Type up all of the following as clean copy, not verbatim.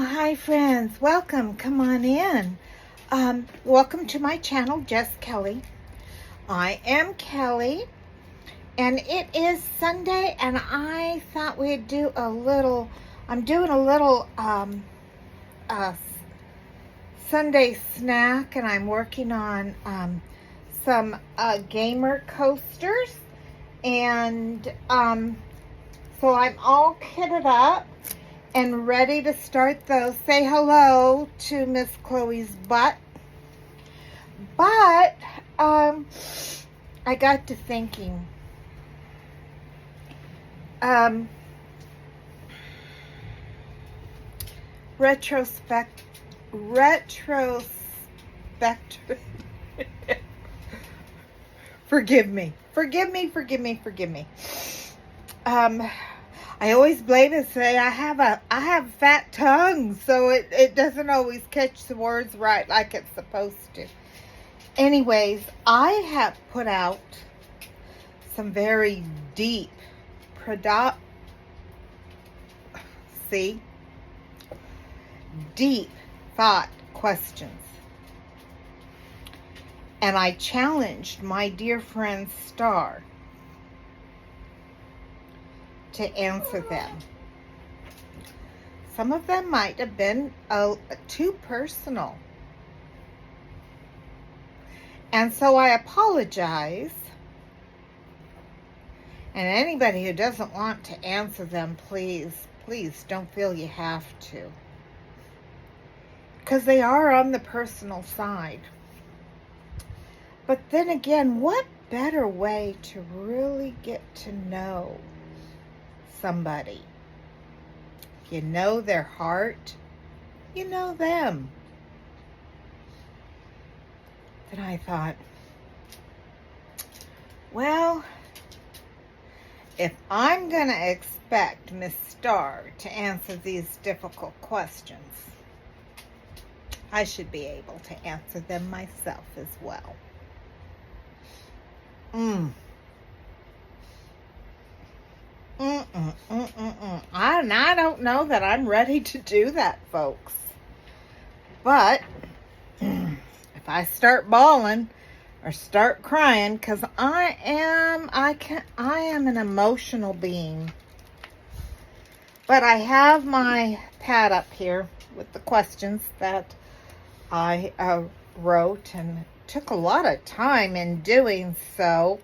Hi friends, welcome, come on in. Welcome to my channel, Jess Kelly. I am Kelly, and it is Sunday, and I thought we'd do I'm doing a little Sunday snack, and I'm working on some gamer coasters, and so I'm all kitted up and ready to start those. Say hello to Miss Chloe's butt. But I got to thinking, retrospect forgive me. I always blame and say I have fat tongue, so it doesn't always catch the words right like it's supposed to. Anyways, I have put out some very deep thought questions. And I challenged my dear friend Star to answer them. Some of them might have been too personal. And so I apologize. And anybody who doesn't want to answer them, please don't feel you have to. Because they are on the personal side. But then again, what better way to really get to know somebody? You know their heart, you know them. Then I thought, well, if I'm going to expect Miss Star to answer these difficult questions, I should be able to answer them myself as well. I don't know that I'm ready to do that, folks. But if I start bawling or start crying, because I am an emotional being. But I have my pad up here with the questions that I wrote, and took a lot of time in doing so.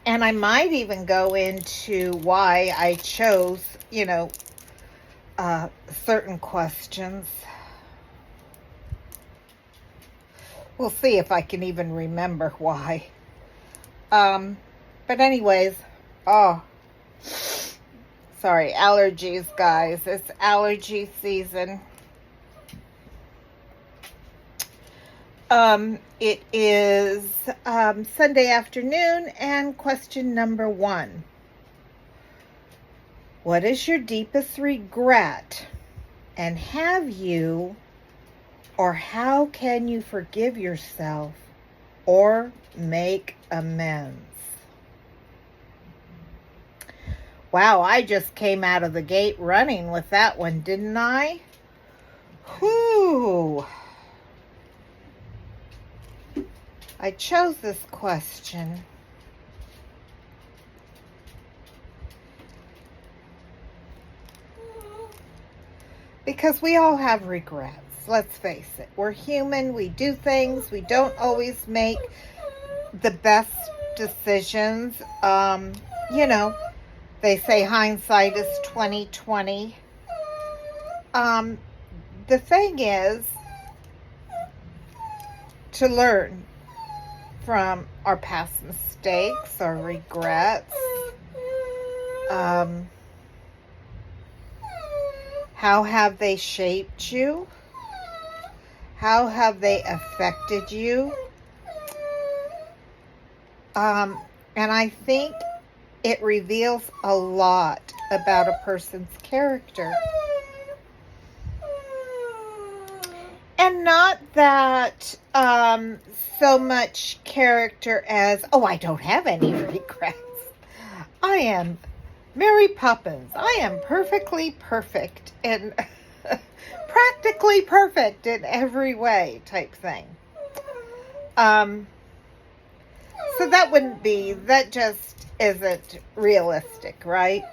And I might even go into why I chose, certain questions. We'll see if I can even remember why. But anyways, sorry, allergies, guys. It's allergy season. It is Sunday afternoon, and question number 1. What is your deepest regret? And have you, or how can you forgive yourself or make amends? Wow, I just came out of the gate running with that one, didn't I? Whew. I chose this question because we all have regrets. Let's face it. We're human. We do things. We don't always make the best decisions. They say hindsight is 20/20. The thing is to learn from our past mistakes, our regrets. How have they shaped you? How have they affected you? And I think it reveals a lot about a person's character. And not that so much character as, I don't have any regrets. I am Mary Poppins, I am perfectly perfect and practically perfect in every way type thing. So that just isn't realistic, right?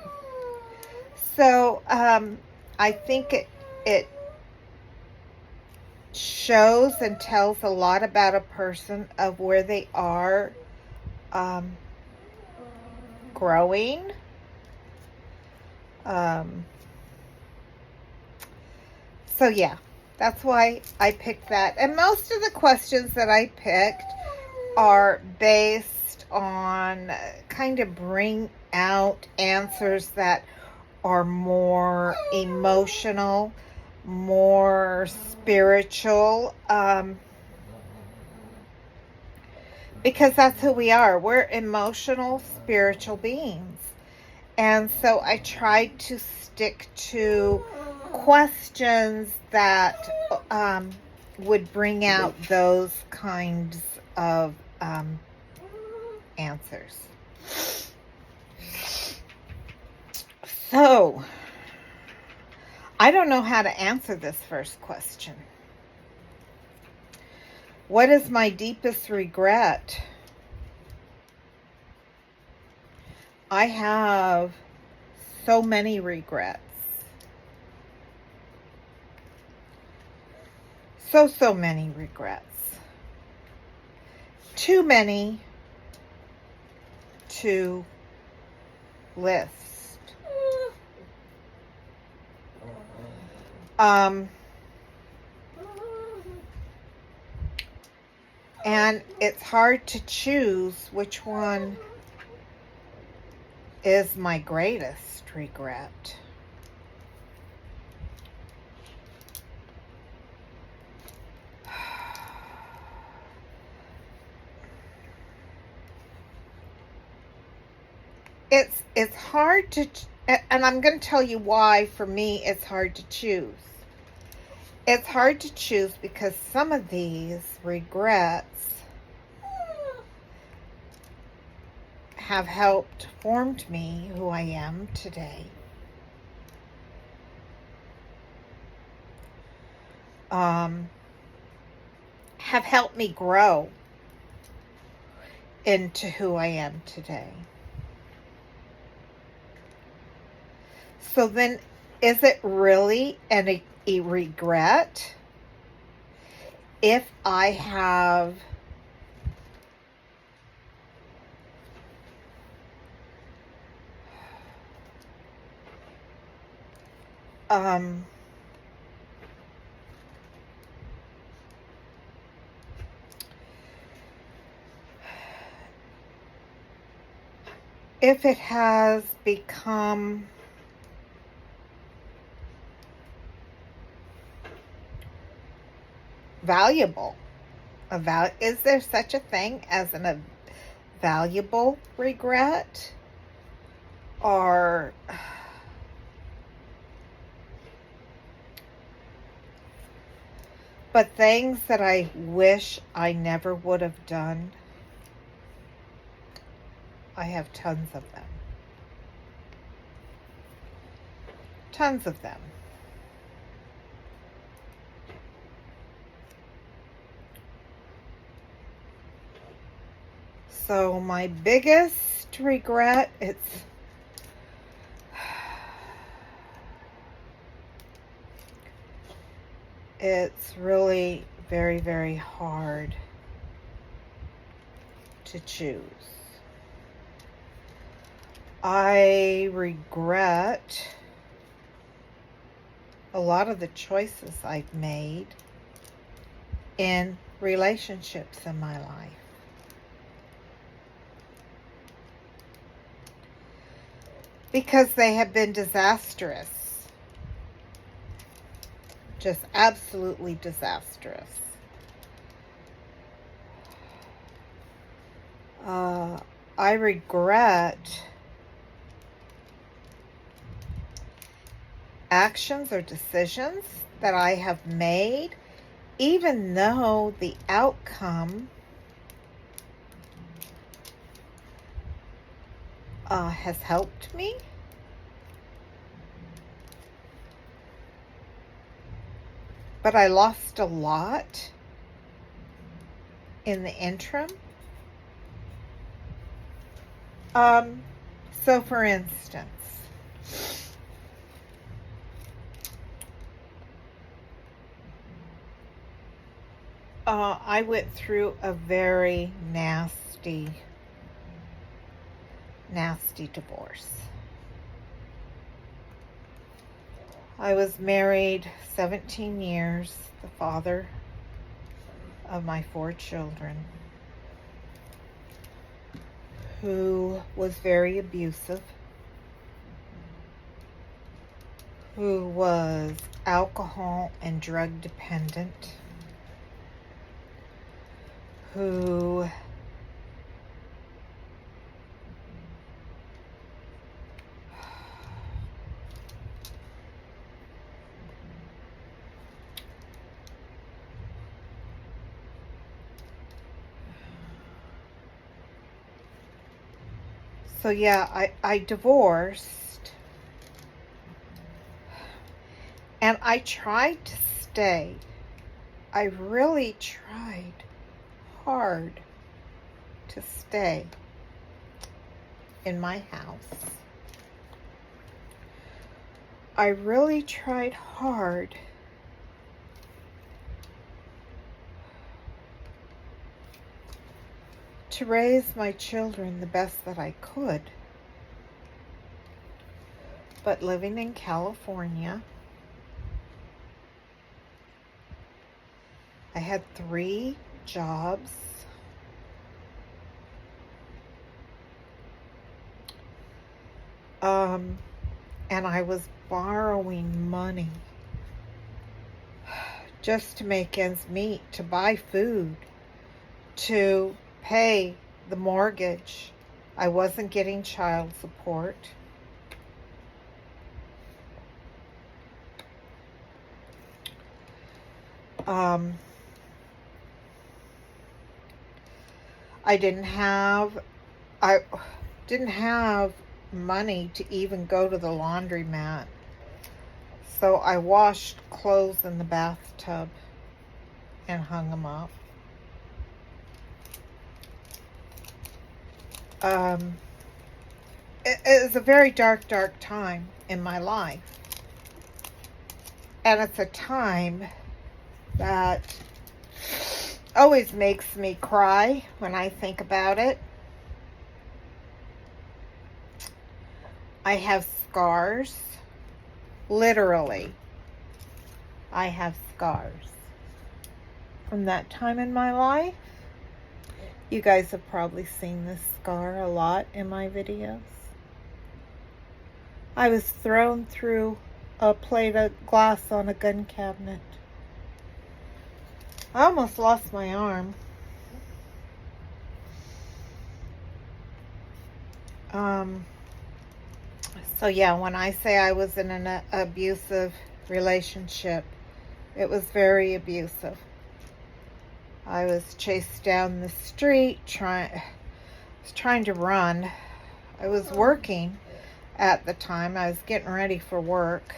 So I think it shows and tells a lot about a person of where they are growing. So yeah, that's why I picked that. And most of the questions that I picked are based on kind of bring out answers that are more emotional, more spiritual, because that's who we are. We're emotional, spiritual beings. And so I tried to stick to questions that would bring out those kinds of answers. So, I don't know how to answer this first question. What is my deepest regret? I have so many regrets. So many regrets. Too many to list. And it's hard to choose which one is my greatest regret. It's hard to, and I'm going to tell you why. For me, it's hard to choose. It's hard to choose because some of these regrets have helped formed me who I am today. Have helped me grow into who I am today. So then, is it really a regret if I have if it has become valuable? Is there such a thing as a valuable regret? Or but things that I wish I never would have done, I have tons of them. Tons of them. So my biggest regret, it's really very, very hard to choose. I regret a lot of the choices I've made in relationships in my life. Because they have been disastrous. Just absolutely disastrous. I regret actions or decisions that I have made, even though the outcome has helped me. but I lost a lot in the interim. So for instance, I went through a very nasty divorce. I was married 17 years, the father of my 4 children, who was very abusive, who was alcohol and drug dependent, who so yeah, I divorced, and I tried to stay. I really tried hard to stay in my house. I really tried hard to raise my children the best that I could. But living in California, I had 3 jobs. And I was borrowing money just to make ends meet, to buy food, to pay the mortgage. I wasn't getting child support. I didn't have money to even go to the laundromat. So I washed clothes in the bathtub and hung them up. It was a very dark time in my life. And it's a time that always makes me cry when I think about it. I have scars. Literally, I have scars from that time in my life. You guys have probably seen this scar a lot in my videos. I was thrown through a plate of glass on a gun cabinet. I almost lost my arm. So yeah, when I say I was in an abusive relationship, it was very abusive. I was chased down the street, trying to run. I was working at the time. I was getting ready for work.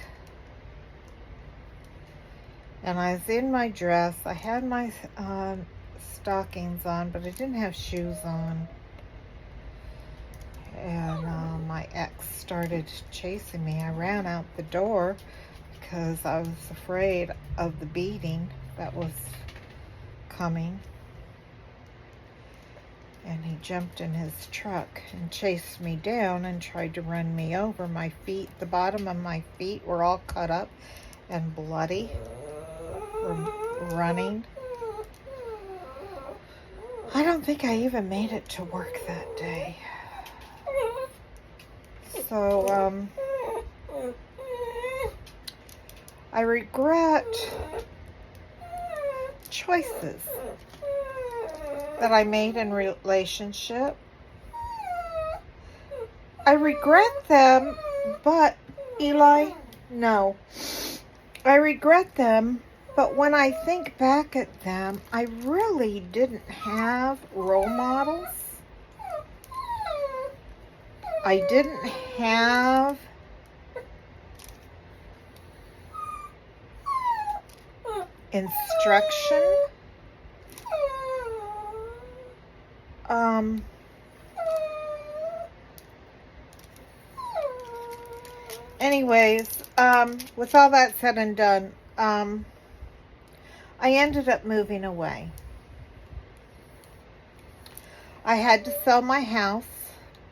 And I was in my dress. I had my stockings on, but I didn't have shoes on. And my ex started chasing me. I ran out the door because I was afraid of the beating that was coming. And he jumped in his truck and chased me down and tried to run me over. My feet, the bottom of my feet were all cut up and bloody from running. I don't think I even made it to work that day. So, I regret choices that I made in relationship. I regret them, but Eli, no. I regret them, but when I think back at them, I really didn't have role models. I didn't have instruction. Anyways, with all that said and done, I ended up moving away. I had to sell my house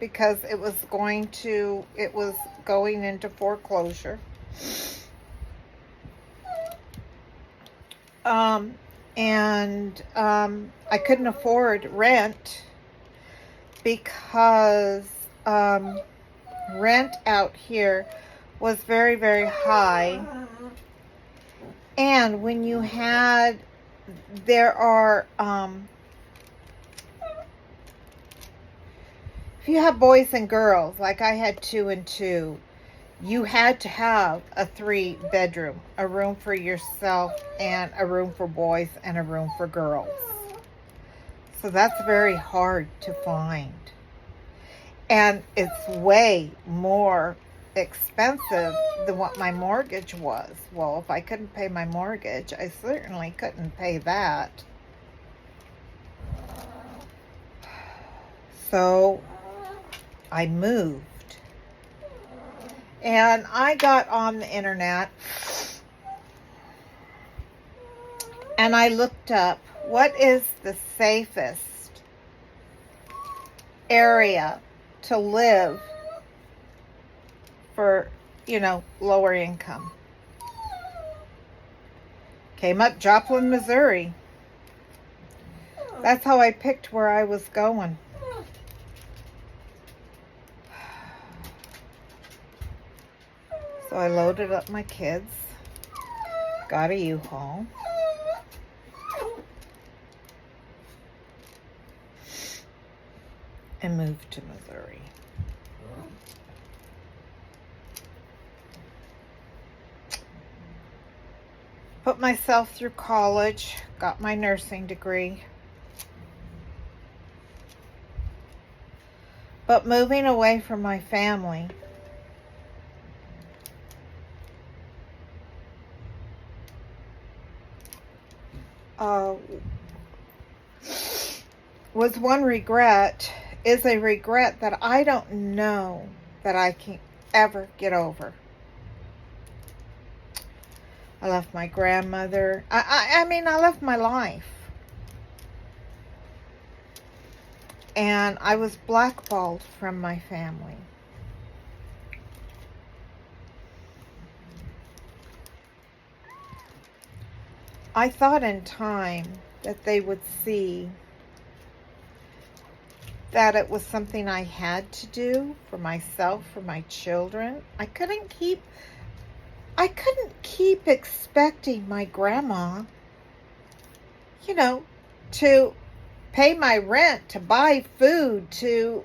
because it was going into foreclosure. I couldn't afford rent because rent out here was very, very high. And when you had, if you have boys and girls, like I had 2 and 2, you had to have a 3-bedroom, a room for yourself and a room for boys and a room for girls. So that's very hard to find. And it's way more expensive than what my mortgage was. Well, if I couldn't pay my mortgage, I certainly couldn't pay that. So I moved. And I got on the internet and I looked up what is the safest area to live for, lower income. Came up Joplin, Missouri. That's how I picked where I was going. So I loaded up my kids, got a U-Haul, and moved to Missouri. Put myself through college, got my nursing degree. But moving away from my family was one regret, is a regret that I don't know that I can ever get over. I left my grandmother. I left my life. And I was blackballed from my family. I thought in time that they would see that it was something I had to do for myself, for my children. I couldn't keep expecting my grandma, to pay my rent, to buy food, to,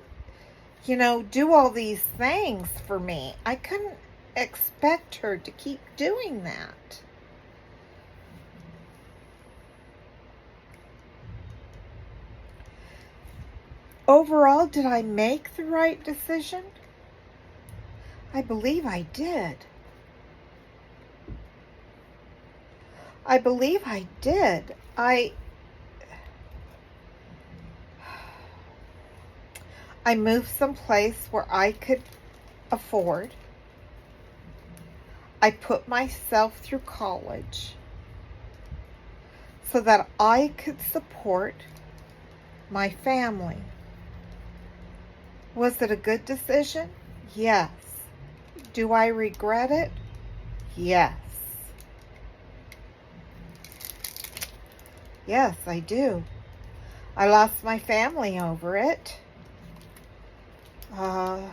do all these things for me. I couldn't expect her to keep doing that. Overall, did I make the right decision? I believe I did. I believe I did. I moved someplace where I could afford. I put myself through college so that I could support my family. Was it a good decision? Yes. Do I regret it? Yes. Yes, I do. I lost my family over it. I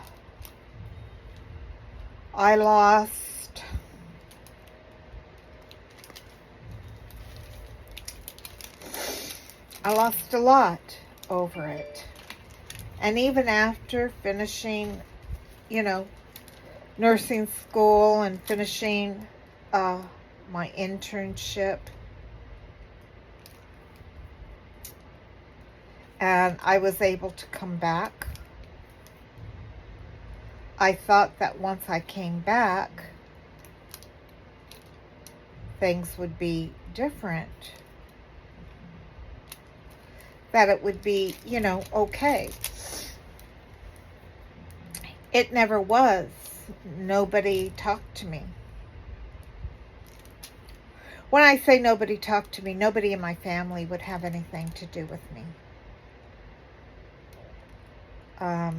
lost a lot over it. And even after finishing, nursing school and finishing my internship, and I was able to come back, I thought that once I came back, things would be different, that it would be, okay. It never was. Nobody talked to me. When I say nobody talked to me, nobody in my family would have anything to do with me. I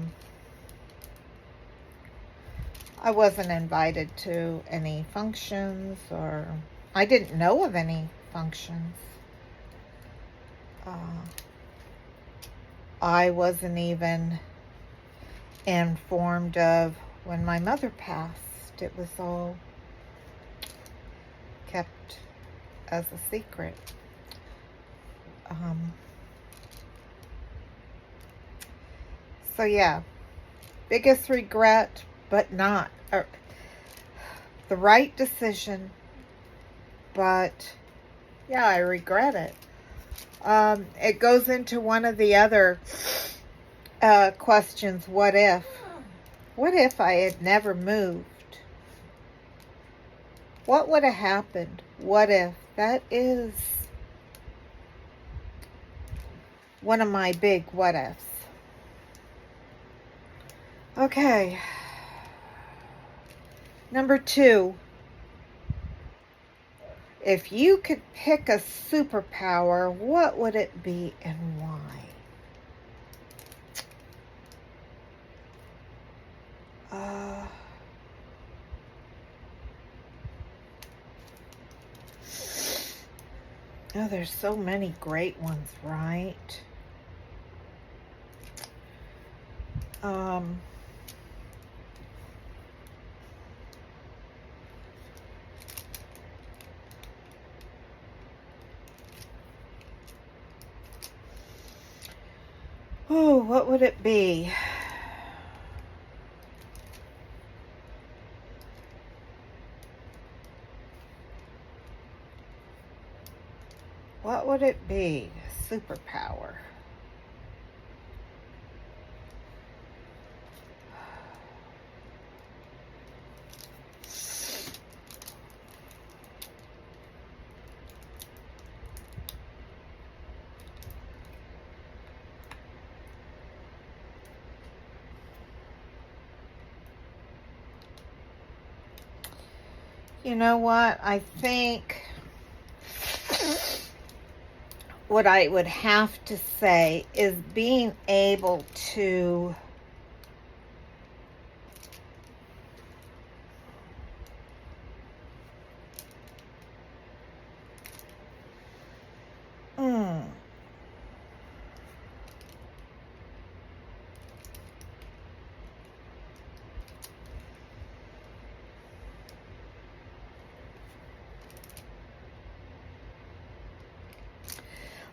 wasn't invited to any functions, or I didn't know of any functions. I wasn't even informed of when my mother passed. It was all kept as a secret. So yeah, biggest regret, but not the right decision. But yeah, I regret it. It goes into one of the other questions. What if? What if I had never moved? What would have happened? What if? That is one of my big what ifs. Okay. Number 2. If you could pick a superpower, what would it be and why? Oh, there's so many great ones, right? Oh, what would it be? What would it be? A superpower. You know what? I think what I would have to say is being able to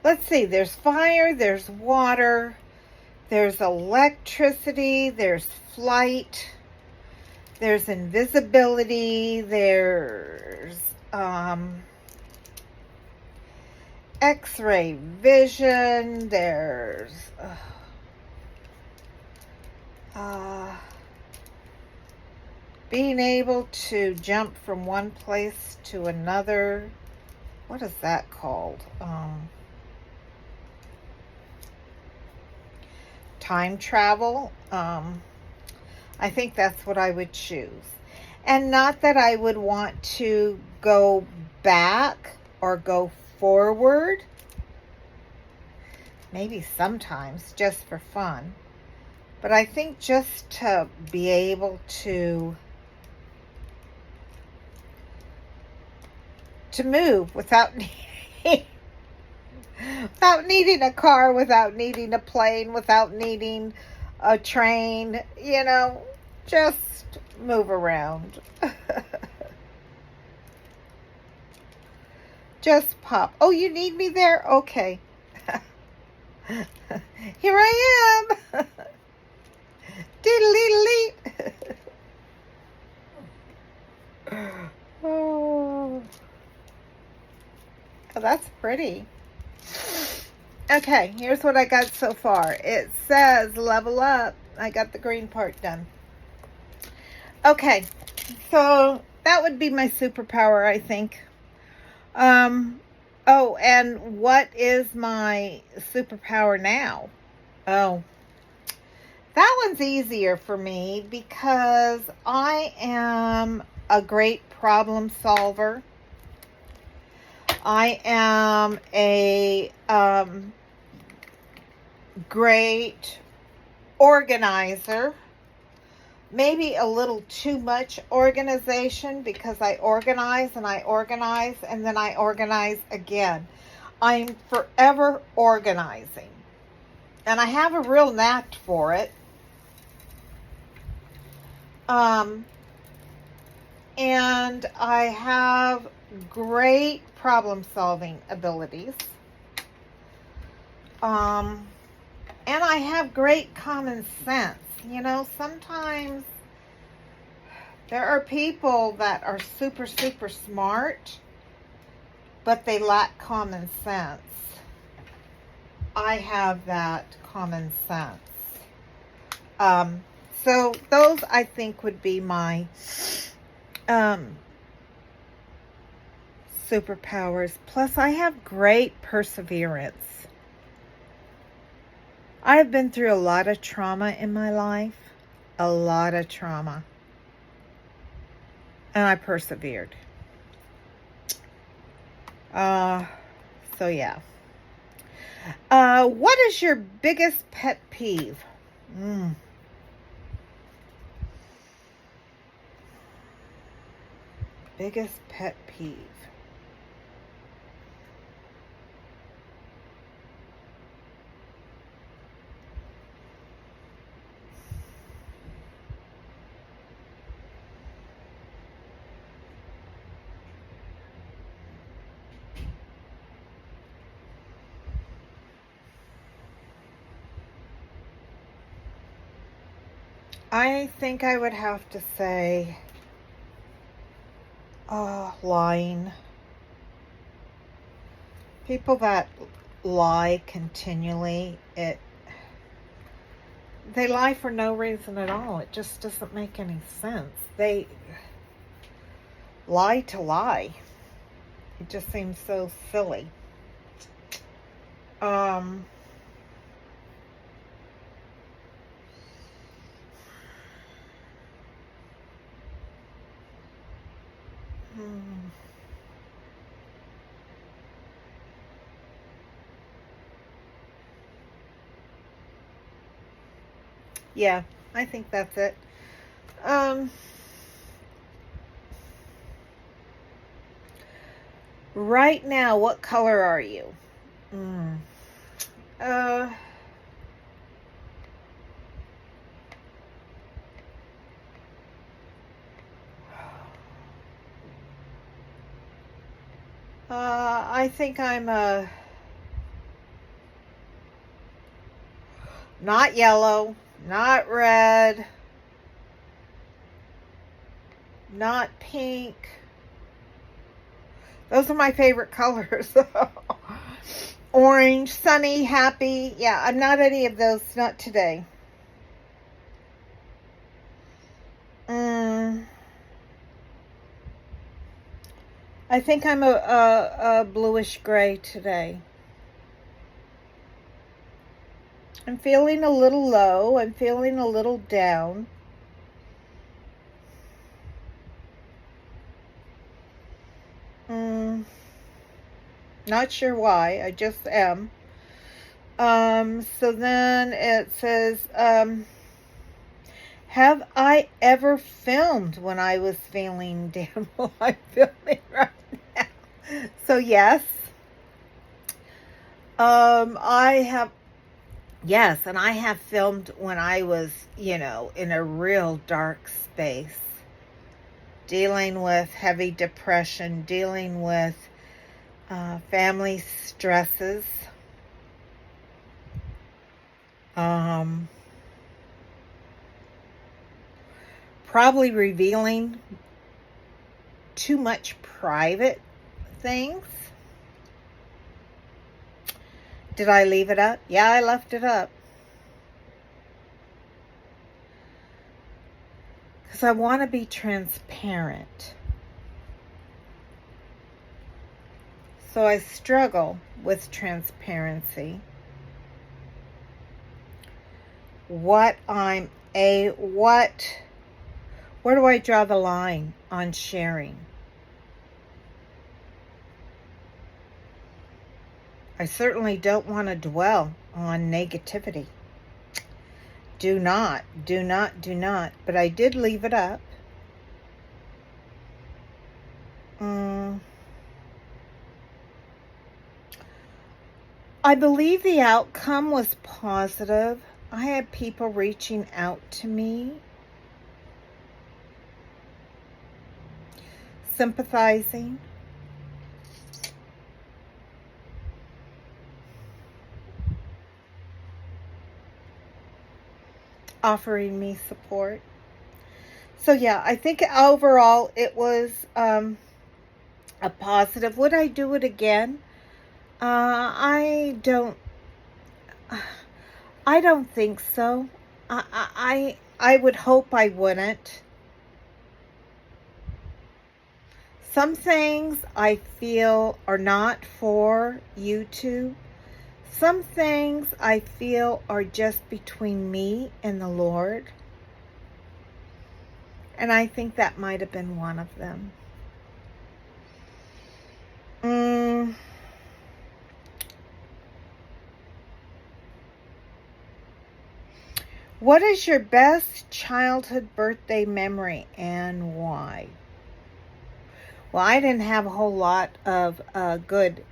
let's see, there's fire, there's water, there's electricity, there's flight, there's invisibility, there's X-ray vision, there's being able to jump from one place to another. What is that called? Time travel. I think that's what I would choose. And not that I would want to go back or go forward. Maybe sometimes, just for fun. But I think just to be able to move without without needing a car, without needing a plane, without needing a train, just move around. Just pop. Oh, you need me there? Okay. Here I am. Diddly-lee. Oh, that's pretty. Okay, here's what I got so far. It says level up. I got the green part done. Okay, so that would be my superpower, I think. Oh, and what is my superpower now? Oh, that one's easier for me because I am a great problem solver. I am a great organizer. Maybe a little too much organization because I organize and I organize and then I organize again. I'm forever organizing. And I have a real knack for it. And I have great problem solving abilities. And I have great common sense. You know, sometimes there are people that are super, super smart, but they lack common sense. I have that common sense. So those I think would be my superpowers. Plus I have great perseverance. I've been through a lot of trauma in my life. A lot of trauma. And I persevered. So yeah. What is your biggest pet peeve? Biggest pet peeve. I think I would have to say lying. People that lie continually, they lie for no reason at all. It just doesn't make any sense. They lie to lie. It just seems so silly. Yeah, I think that's it. Right now, what color are you? I think I'm not yellow, not red, not pink. Those are my favorite colors. Orange, sunny, happy. Yeah, I'm not any of those. Not today. I think I'm a bluish gray today. I'm feeling a little low. I'm feeling a little down. Not sure why. I just am. So then it says, have I ever filmed when I was feeling down? Well, I'm filming right now. So yes. I have, yes, and I have filmed when I was, in a real dark space. Dealing with heavy depression, dealing with family stresses. Probably revealing too much private things. Did I leave it up? Yeah, I left it up. Because I want to be transparent. So I struggle with transparency. Where do I draw the line on sharing? I certainly don't want to dwell on negativity. Do not. But I did leave it up. I believe the outcome was positive. I had people reaching out to me, sympathizing, offering me support. So yeah, I think overall it was a positive. Would I do it again? I don't think so. I would hope I wouldn't. Some things I feel are not for YouTube. Some things I feel are just between me and the Lord. And I think that might have been one of them. What is your best childhood birthday memory and why? Well, I didn't have a whole lot of good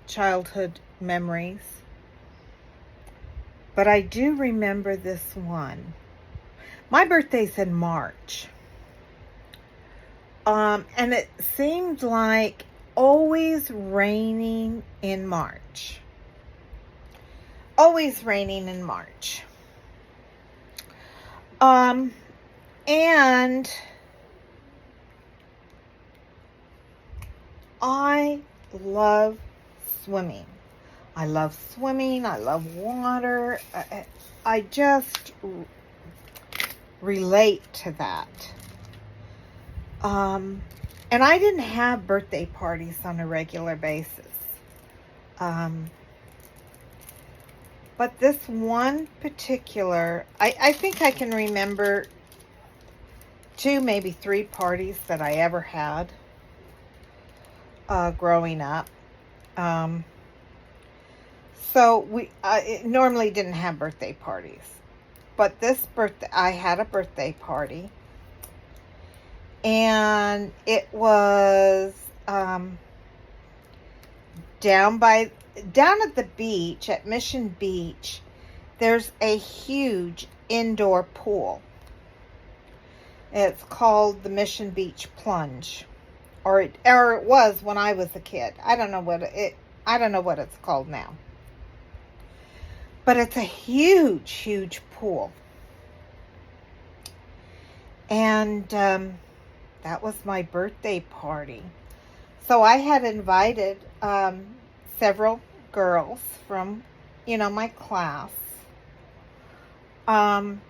childhood memories. But I do remember this one. My birthday's in March. And it seemed like always raining in March. Always raining in March. And I love swimming. I love water. I just relate to that. And I didn't have birthday parties on a regular basis. But this one particular, I think I can remember 2, maybe 3 parties that I ever had growing up. So we normally didn't have birthday parties. But this birthday, I had a birthday party. And it was down at the beach, at Mission Beach. There's a huge indoor pool. It's called the Mission Beach Plunge. Or it was when I was a kid. I don't know what it's called now. But it's a huge, huge pool. And that was my birthday party. So I had invited several girls from, my class. And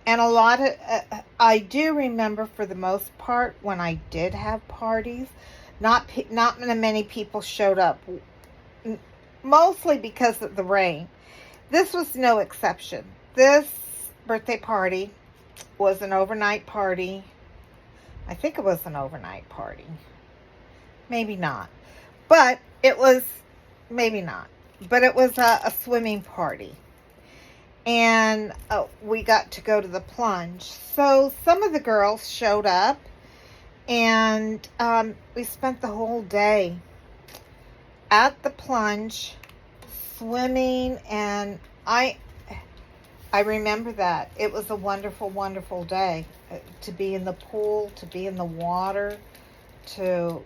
a lot of, I do remember for the most part when I did have parties, not many people showed up, mostly because of the rain. This was no exception. This birthday party was an overnight party. I think it was an overnight party. Maybe not. But it was, maybe not. But it was a swimming party. And we got to go to the plunge. So some of the girls showed up. And we spent the whole day at the plunge, swimming. And I remember that. It was a wonderful, wonderful day. To be in the pool, to be in the water,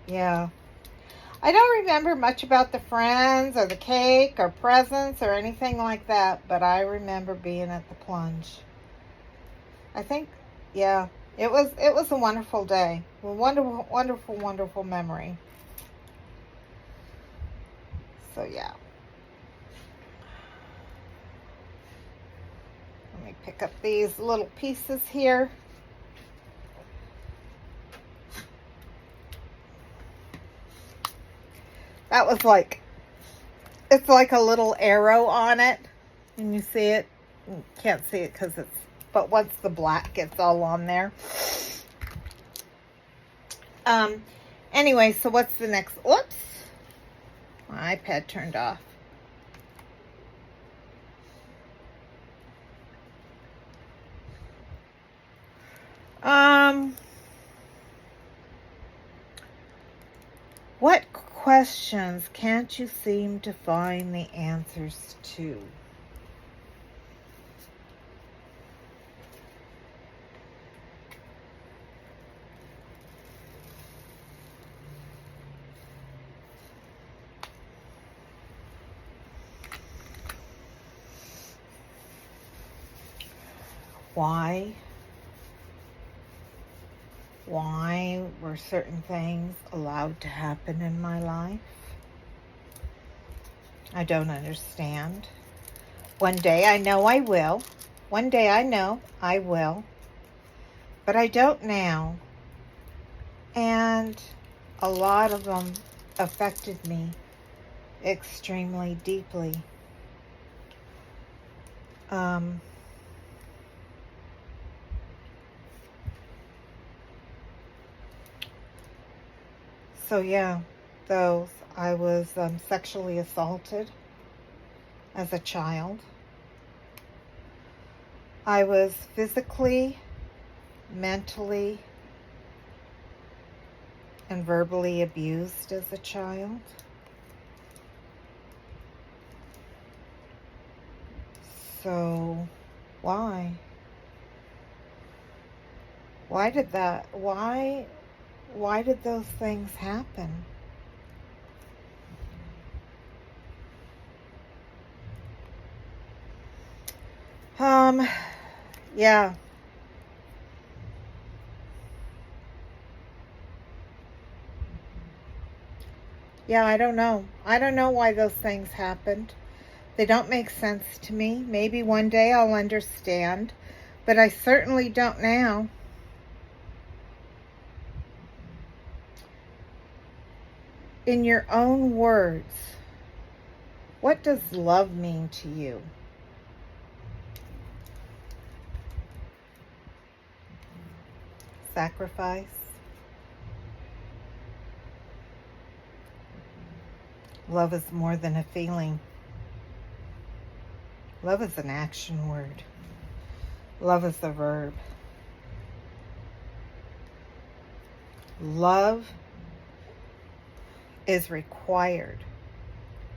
yeah. I don't remember much about the friends or the cake or presents or anything like that, but I remember being at the plunge. I think, yeah, it was a wonderful day. A wonderful, wonderful, wonderful memory. So, yeah. Let me pick up these little pieces here. That was like it's like a little arrow on it. And you see it? You can't see it because it's, but once the black gets all on there. Anyway, so what's the next? Whoops. My iPad turned off. What questions can't you seem to find the answers to? Why? Why were certain things allowed to happen in my life? I don't understand. One day I know I will. One day I know I will. But I don't now. And a lot of them affected me extremely deeply. So yeah, those. I was sexually assaulted as a child. I was physically, mentally, and verbally abused as a child. So why? Why did that? Why did those things happen? Yeah. Yeah, I don't know. I don't know why those things happened. They don't make sense to me. Maybe one day I'll understand, but I certainly don't now. In your own words, what does love mean to you? Sacrifice? Love is more than a feeling. Love is an action word. Love is a verb. Love is required.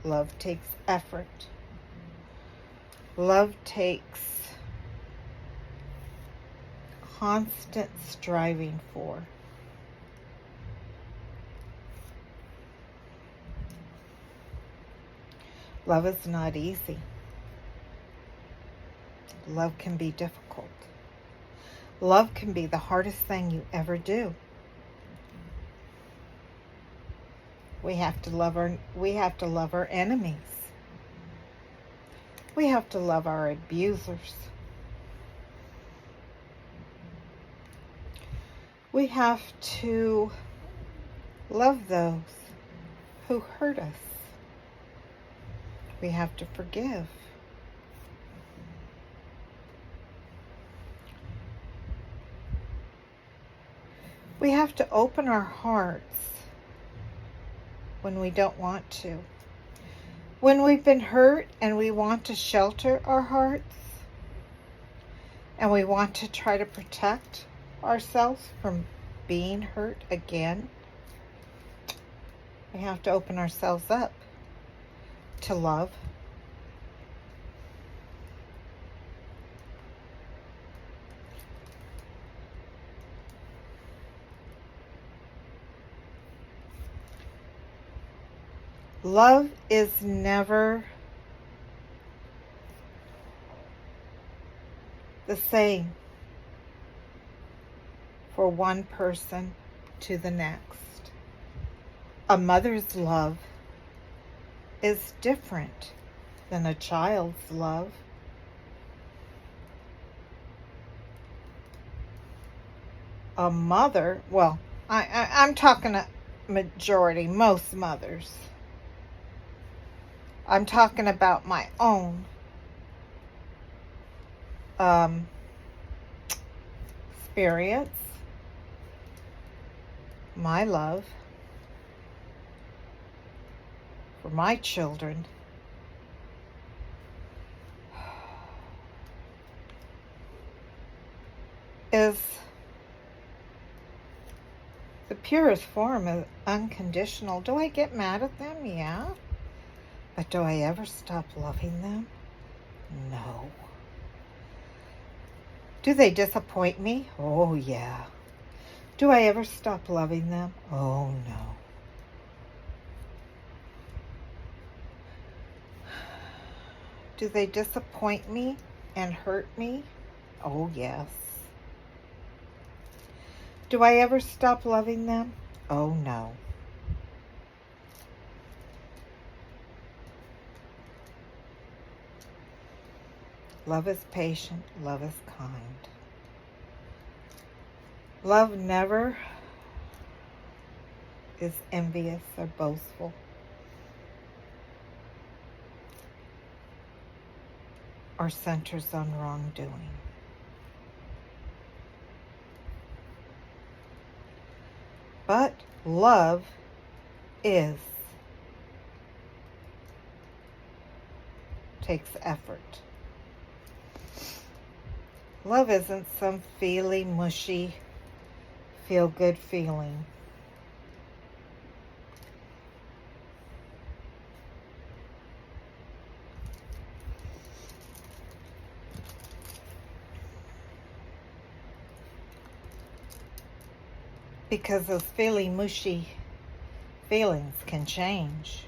Love takes effort. Love takes constant striving for. Love is not easy. Love can be difficult. Love can be the hardest thing you ever do. We have to love our enemies. We have to love our abusers. We have to love those who hurt us. We have to forgive. We have to open our hearts when we don't want to. When we've been hurt and we want to shelter our hearts and we want to try to protect ourselves from being hurt again, we have to open ourselves up to love. Love is never the same for one person to the next. A mother's love is different than a child's love. A mother, well, I'm talking a majority, most mothers. I'm talking about my own experience, my love for my children is the purest form of unconditional. Do I get mad at them? Yeah. But do I ever stop loving them? No. Do they disappoint me? Oh, yeah. Do I ever stop loving them? Oh, no. Do they disappoint me and hurt me? Oh, yes. Do I ever stop loving them? Oh, no. Love is patient. Love is kind. Love never is envious or boastful or centers on wrongdoing. But love takes effort. Love isn't some feely, mushy, feel-good feeling. Because those feely, mushy feelings can change.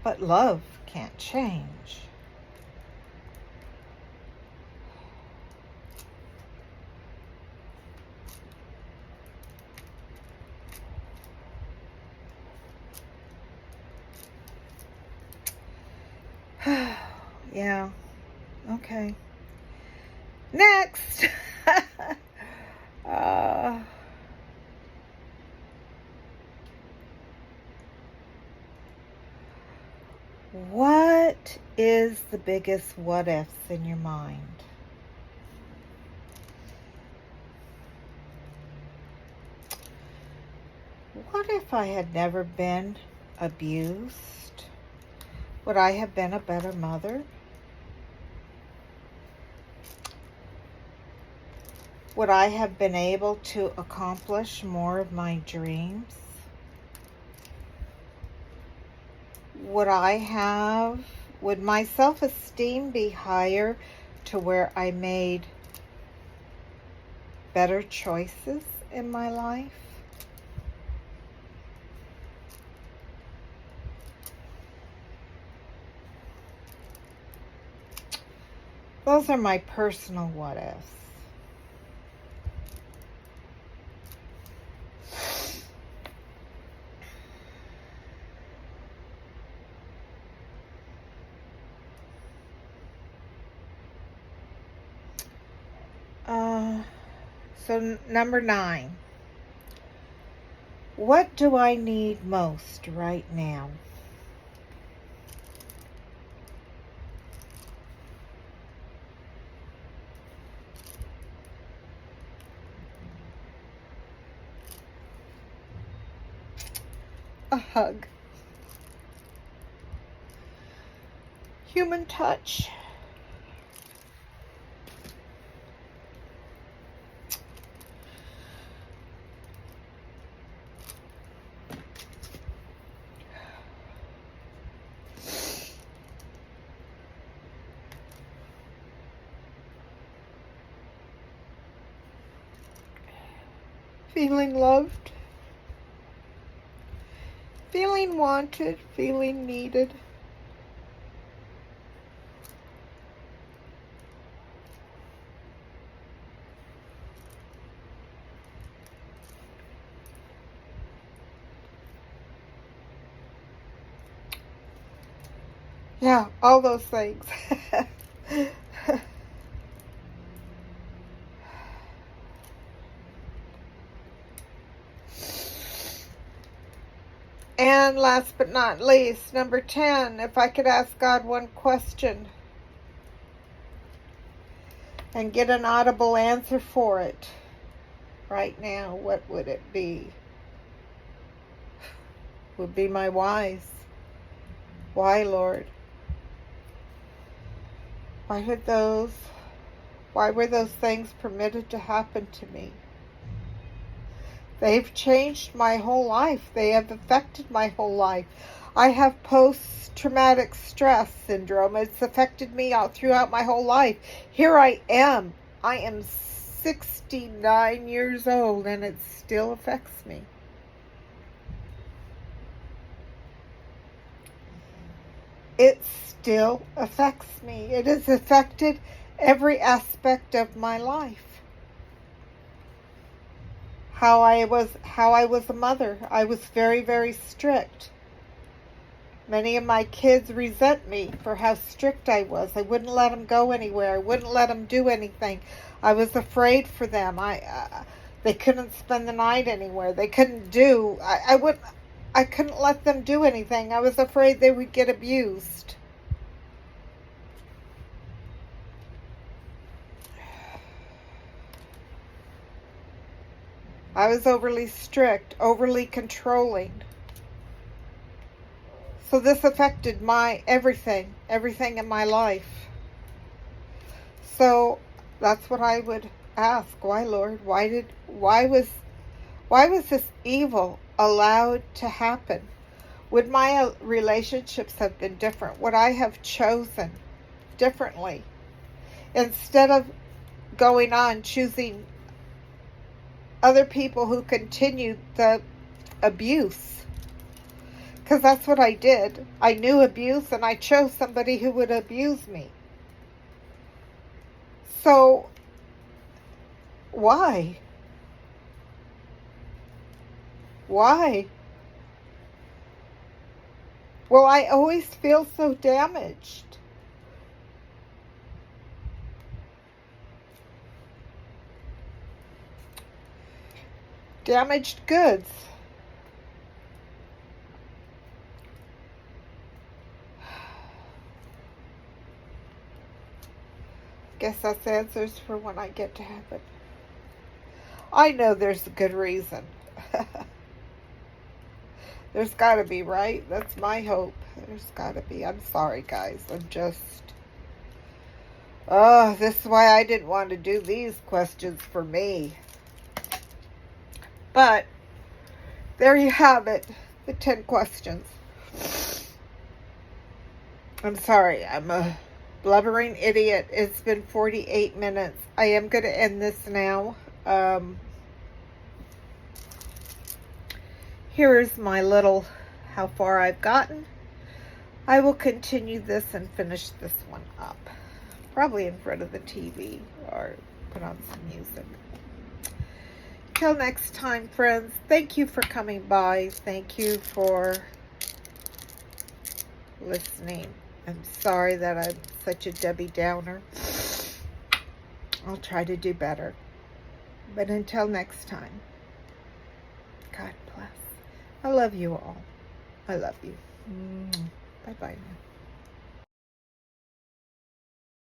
But love can't change. Yeah. Okay. Next. What is the biggest what ifs in your mind? What if I had never been abused? Would I have been a better mother? Would I have been able to accomplish more of my dreams? Would my self-esteem be higher to where I made better choices in my life? Those are my personal what ifs. So number 9. What do I need most right now? A hug. Human touch. Feeling loved. Feeling wanted. Feeling needed. Yeah, all those things. And last but not least, number 10, if I could ask God one question and get an audible answer for it right now, what would it be? Would be my whys. Why, Lord? Why were those things permitted to happen to me? They've changed my whole life. They have affected my whole life. I have post-traumatic stress syndrome. It's affected me throughout my whole life. Here I am. I am 69 years old and it still affects me. It still affects me. It has affected every aspect of my life. How I was a mother. I was very, very strict. Many of my kids resent me for how strict I was. I wouldn't let them go anywhere. I wouldn't let them do anything. I was afraid for them. They couldn't spend the night anywhere. They couldn't do. I couldn't let them do anything. I was afraid they would get abused. I was overly strict, overly controlling. So this affected my everything in my life. So that's what I would ask. Why, Lord? Why was this evil allowed to happen? Would my relationships have been different? Would I have chosen differently? Instead of going on choosing other people who continued the abuse. Because that's what I did. I knew abuse and I chose somebody who would abuse me. So, why? Why? Well, I always feel so damaged. Damaged goods. Guess that's answers for when I get to heaven. I know there's a good reason. There's got to be, right? That's my hope. There's got to be. I'm sorry, guys. This is why I didn't want to do these questions for me. But there you have it. The 10 questions. I'm sorry. I'm a blubbering idiot. It's been 48 minutes. I am going to end this now. Here is my little how far I've gotten. I will continue this and finish this one up. Probably in front of the TV or put on some music. Till next time, friends. Thank you for coming by. Thank you for listening. I'm sorry that I'm such a Debbie Downer. I'll try to do better. But until next time, God bless. I love you all. I love you. Bye-bye now.